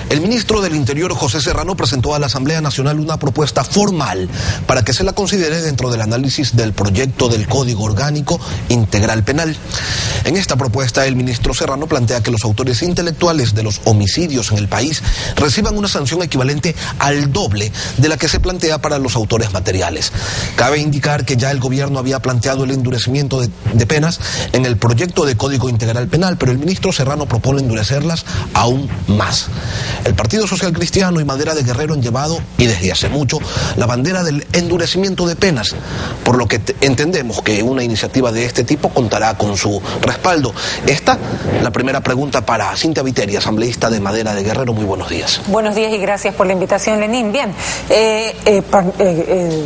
El ministro del Interior, José Serrano, presentó a la Asamblea Nacional una propuesta formal para que se la considere dentro del análisis del proyecto del Código Orgánico Integral Penal. En esta propuesta, el ministro Serrano plantea que los autores intelectuales de los homicidios en el país reciban una sanción equivalente al doble de la que se plantea para los autores materiales. Cabe indicar que ya el gobierno había planteado el endurecimiento de penas en el proyecto de Código Integral Penal, pero el ministro Serrano propone endurecerlas aún más. El Partido Social Cristiano y Madera de Guerrero han llevado, y desde hace mucho, la bandera del endurecimiento de penas, por lo que entendemos que una iniciativa de este tipo contará con su respaldo. Esta, la primera pregunta para Cintia Viteri, asambleísta de Madera de Guerrero. Muy buenos días. Buenos días y gracias por la invitación, Lenín. Bien,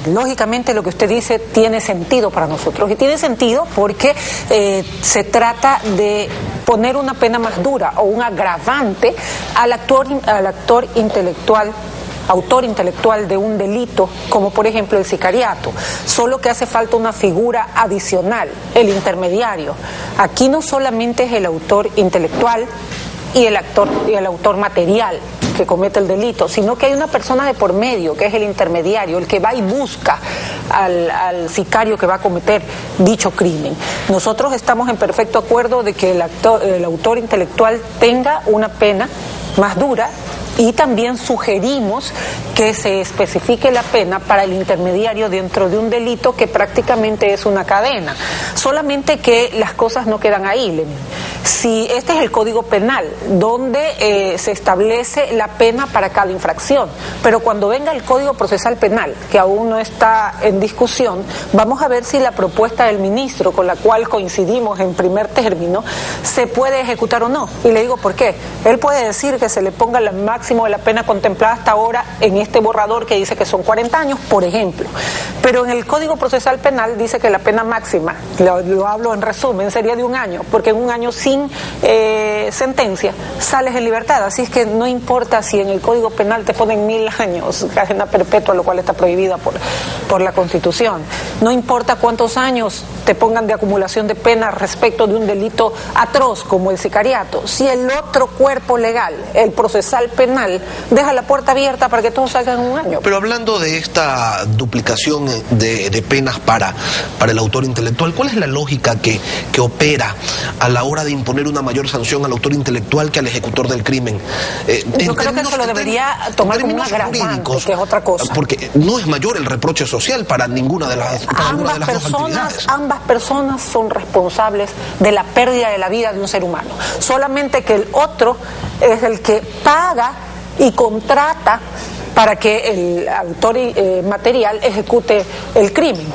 lógicamente lo que usted dice tiene sentido para nosotros, y tiene sentido porque se trata de poner una pena más dura o un agravante al autor intelectual de un delito, como por ejemplo el sicariato. Solo que hace falta una figura adicional, el intermediario. Aquí no solamente es el autor intelectual y el autor material que comete el delito, sino que hay una persona de por medio, que es el intermediario, el que va y busca al sicario que va a cometer dicho crimen. Nosotros estamos en perfecto acuerdo de que el autor intelectual tenga una pena más dura, y también sugerimos que se especifique la pena para el intermediario dentro de un delito que prácticamente es una cadena. Solamente que las cosas no quedan ahí, Lenín. Si este es el Código Penal, donde se establece la pena para cada infracción, pero cuando venga el Código Procesal Penal, que aún no está en discusión, vamos a ver si la propuesta del ministro, con la cual coincidimos en primer término, se puede ejecutar o no. Y le digo por qué. Él puede decir que se le ponga la máximo de la pena contemplada hasta ahora en este borrador que dice que son 40 años, por ejemplo. Pero en el Código Procesal Penal dice que la pena máxima, lo hablo en resumen, sería de 1 año, porque en 1 año sin sentencia sales en libertad. Así es que no importa si en el Código Penal te ponen 1000 años, cadena perpetua, lo cual está prohibida por la Constitución. No importa cuántos años te pongan de acumulación de pena respecto de un delito atroz como el sicariato. Si el otro cuerpo legal, el procesal penal, deja la puerta abierta para que todos salgan en 1 año. Pero hablando de esta duplicación de penas para el autor intelectual, ¿cuál es la lógica que opera a la hora de imponer una mayor sanción al autor intelectual que al ejecutor del crimen? Yo creo que eso lo debería tomar como un agravante, que es otra cosa. Porque no es mayor el reproche social para ninguna de las dos actividades. Ambas personas son responsables de la pérdida de la vida de un ser humano. Solamente que el otro es el que paga y contrata para que el autor material ejecute el crimen.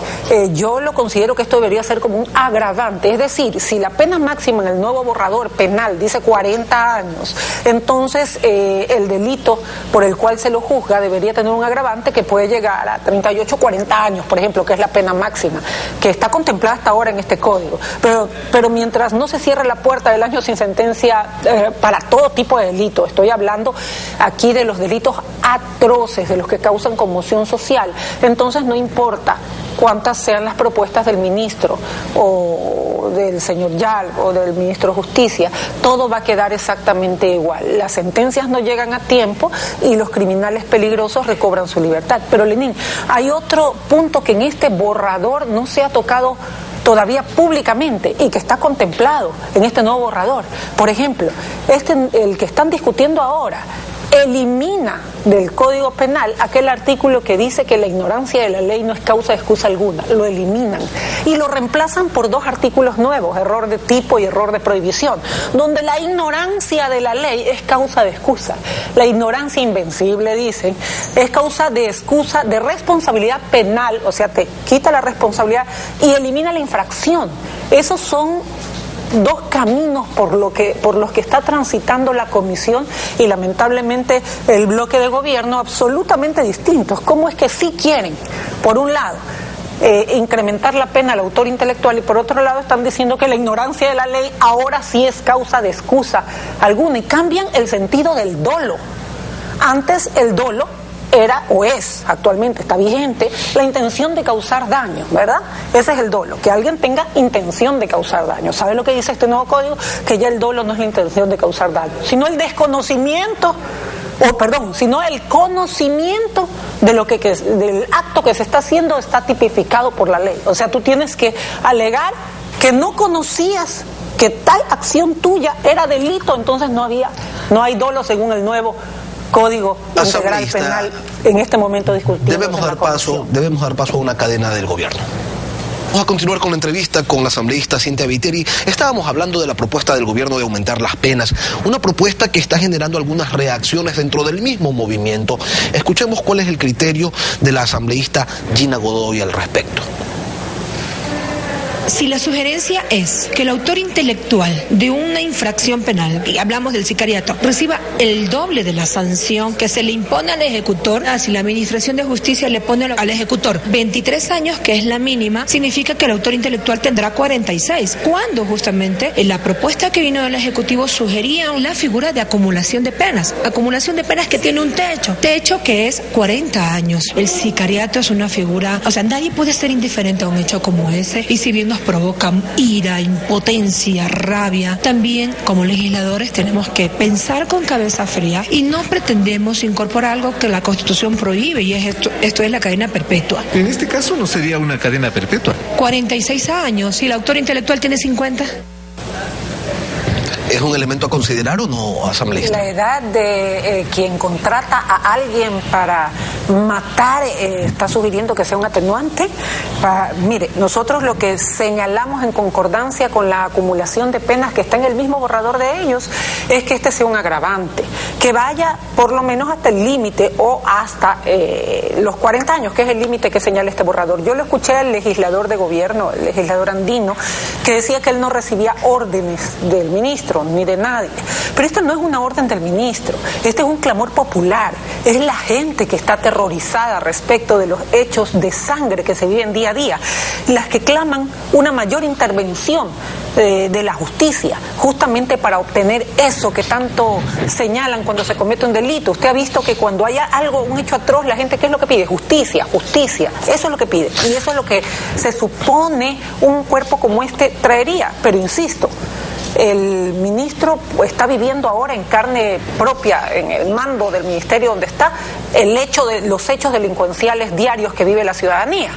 Yo lo considero que esto debería ser como un agravante, es decir, si la pena máxima en el nuevo borrador penal dice 40 años, entonces el delito por el cual se lo juzga debería tener un agravante que puede llegar a 38, 40 años, por ejemplo, que es la pena máxima, que está contemplada hasta ahora en este código. Pero mientras no se cierre la puerta del año sin sentencia para todo tipo de delito, estoy hablando aquí de los delitos atroces, de los que causan conmoción social, entonces no importa cuántas sean las propuestas del ministro o del señor Yal o del ministro de Justicia, todo va a quedar exactamente igual. Las sentencias no llegan a tiempo y los criminales peligrosos recobran su libertad. Pero Lenín, hay otro punto que en este borrador no se ha tocado todavía públicamente y que está contemplado en este nuevo borrador. Por ejemplo, el que están discutiendo ahora elimina del Código Penal aquel artículo que dice que la ignorancia de la ley no es causa de excusa alguna. Lo eliminan y lo reemplazan por 2 artículos nuevos, error de tipo y error de prohibición, donde la ignorancia de la ley es causa de excusa. La ignorancia invencible, dicen, es causa de excusa de responsabilidad penal, o sea, te quita la responsabilidad y elimina la infracción. Esos son 2 caminos por los que está transitando la comisión y lamentablemente el bloque de gobierno absolutamente distintos. ¿Cómo es que sí quieren, por un lado, incrementar la pena al autor intelectual y por otro lado están diciendo que la ignorancia de la ley ahora sí es causa de excusa alguna y cambian el sentido del dolo? Antes el dolo era o es, actualmente está vigente, la intención de causar daño, ¿verdad? Ese es el dolo, que alguien tenga intención de causar daño. ¿Sabe lo que dice este nuevo código? Que ya el dolo no es la intención de causar daño, sino el desconocimiento sino el conocimiento de lo del acto que se está haciendo está tipificado por la ley. O sea, tú tienes que alegar que no conocías que tal acción tuya era delito, entonces no hay dolo según el nuevo Código Integral Penal en este momento discutido. Debemos dar paso a una cadena del gobierno. Vamos a continuar con la entrevista con la asambleísta Cynthia Viteri. Estábamos hablando de la propuesta del gobierno de aumentar las penas, una propuesta que está generando algunas reacciones dentro del mismo movimiento. Escuchemos cuál es el criterio de la asambleísta Gina Godoy al respecto. Si la sugerencia es que el autor intelectual de una infracción penal, y hablamos del sicariato, reciba el doble de la sanción que se le impone al ejecutor, si la Administración de Justicia le pone al ejecutor 23 años, que es la mínima, significa que el autor intelectual tendrá 46, cuando justamente en la propuesta que vino del Ejecutivo sugería la figura de acumulación de penas que tiene un techo que es 40 años. El sicariato es una figura, o sea, nadie puede ser indiferente a un hecho como ese, y si bien nos provoca ira, impotencia, rabia, también como legisladores tenemos que pensar con cabeza fría y no pretendemos incorporar algo que la Constitución prohíbe, y es esto es la cadena perpetua. En este caso no sería una cadena perpetua. 46 años, y el autor intelectual tiene 50. ¿Es un elemento a considerar o no, asambleísta? La edad de quien contrata a alguien para matar está sugiriendo que sea un atenuante. Mire, nosotros lo que señalamos en concordancia con la acumulación de penas que está en el mismo borrador de ellos es que este sea un agravante, que vaya por lo menos hasta el límite o hasta los 40 años, que es el límite que señala este borrador. Yo lo escuché al legislador de gobierno, el legislador andino, que decía que él no recibía órdenes del ministro ni de nadie, pero esta no es una orden del ministro, este es un clamor popular, es la gente que está aterrorizada respecto de los hechos de sangre que se viven día a día, las que claman una mayor intervención de la justicia, justamente para obtener eso que tanto señalan cuando se comete un delito. Usted ha visto que cuando haya algo, un hecho atroz, la gente, ¿qué es lo que pide? Justicia, justicia, eso es lo que pide, y eso es lo que se supone un cuerpo como este traería, pero insisto, el ministro está viviendo ahora en carne propia, en el mando del ministerio donde está, los hechos delincuenciales diarios que vive la ciudadanía.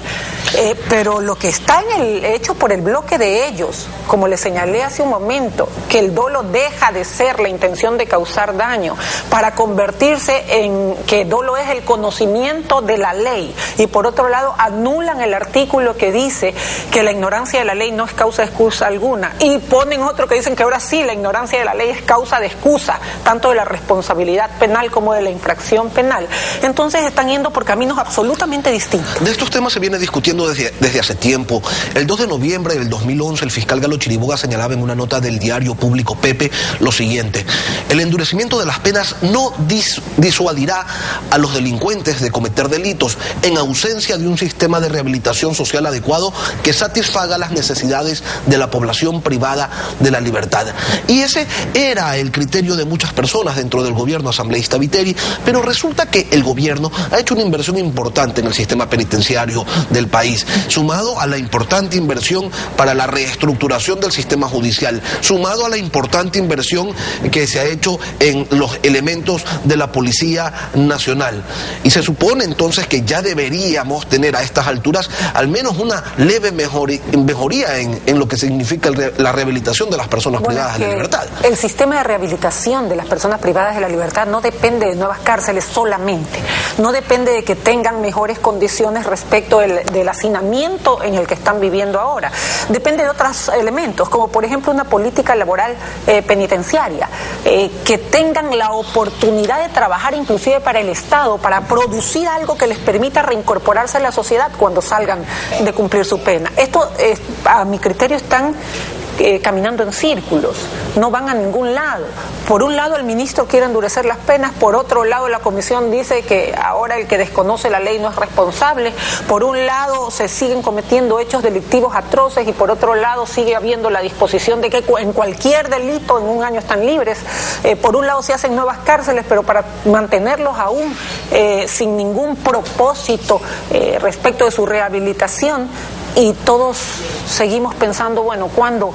Pero lo que está en el hecho por el bloque de ellos, como les señalé hace un momento, que el dolo deja de ser la intención de causar daño para convertirse en que dolo es el conocimiento de la ley, y por otro lado anulan el artículo que dice que la ignorancia de la ley no es causa de excusa alguna, y ponen otro que dicen que ahora sí la ignorancia de la ley es causa de excusa, tanto de la responsabilidad penal como de la infracción penal. Entonces están yendo por caminos absolutamente distintos. De estos temas se viene discutiendo desde hace tiempo. El 2 de noviembre del 2011, el fiscal Galo Chiriboga señalaba en una nota del diario público Pepe lo siguiente: el endurecimiento de las penas no disuadirá a los delincuentes de cometer delitos en ausencia de un sistema de rehabilitación social adecuado que satisfaga las necesidades de la población privada de la libertad. Y ese era el criterio de muchas personas dentro del gobierno, asambleísta Viteri, pero resulta que el gobierno ha hecho una inversión importante en el sistema penitenciario del país, sumado a la importante inversión para la reestructuración del sistema judicial, sumado a la importante inversión que se ha hecho en los elementos de la Policía Nacional. Y se supone entonces que ya deberíamos tener a estas alturas al menos una leve mejoría en lo que significa la rehabilitación de las personas privadas de la libertad. El sistema de rehabilitación de las personas privadas de la libertad no depende de nuevas cárceles solamente, no depende de que tengan mejores condiciones respecto del hacinamiento en el que están viviendo ahora, depende de otros elementos, como por ejemplo una política laboral penitenciaria, que tengan la oportunidad de trabajar inclusive para el Estado, para producir algo que les permita reincorporarse a la sociedad cuando salgan de cumplir su pena. Esto, a mi criterio, están caminando en círculos, no van a ningún lado. Por un lado el ministro quiere endurecer las penas, por otro lado la comisión dice que ahora el que desconoce la ley no es responsable, por un lado se siguen cometiendo hechos delictivos atroces y por otro lado sigue habiendo la disposición de que en cualquier delito en un año están libres. Por un lado se hacen nuevas cárceles, pero para mantenerlos aún sin ningún propósito respecto de su rehabilitación, y todos seguimos pensando, bueno, ¿cuándo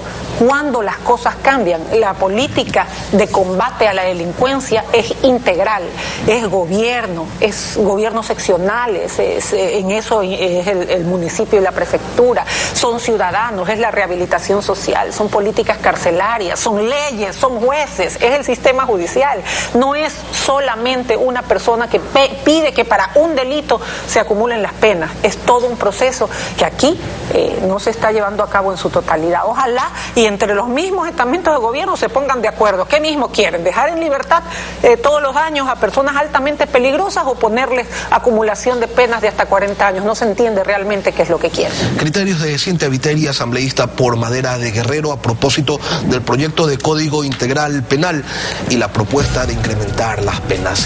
las cosas cambian? La política de combate a la delincuencia es integral, es gobiernos seccionales, en eso es el municipio y la prefectura, son ciudadanos, es la rehabilitación social, son políticas carcelarias, son leyes, son jueces, es el sistema judicial, no es solamente una persona que pide que para un delito se acumulen las penas, es todo un proceso que aquí no se está llevando a cabo en su totalidad. Ojalá y entre los mismos estamentos de gobierno se pongan de acuerdo. ¿Qué mismo quieren? ¿Dejar en libertad todos los años a personas altamente peligrosas o ponerles acumulación de penas de hasta 40 años? No se entiende realmente qué es lo que quieren. Criterios de Cintia Viteri, asambleísta por Madera de Guerrero, a propósito del proyecto de Código Integral Penal y la propuesta de incrementar las penas.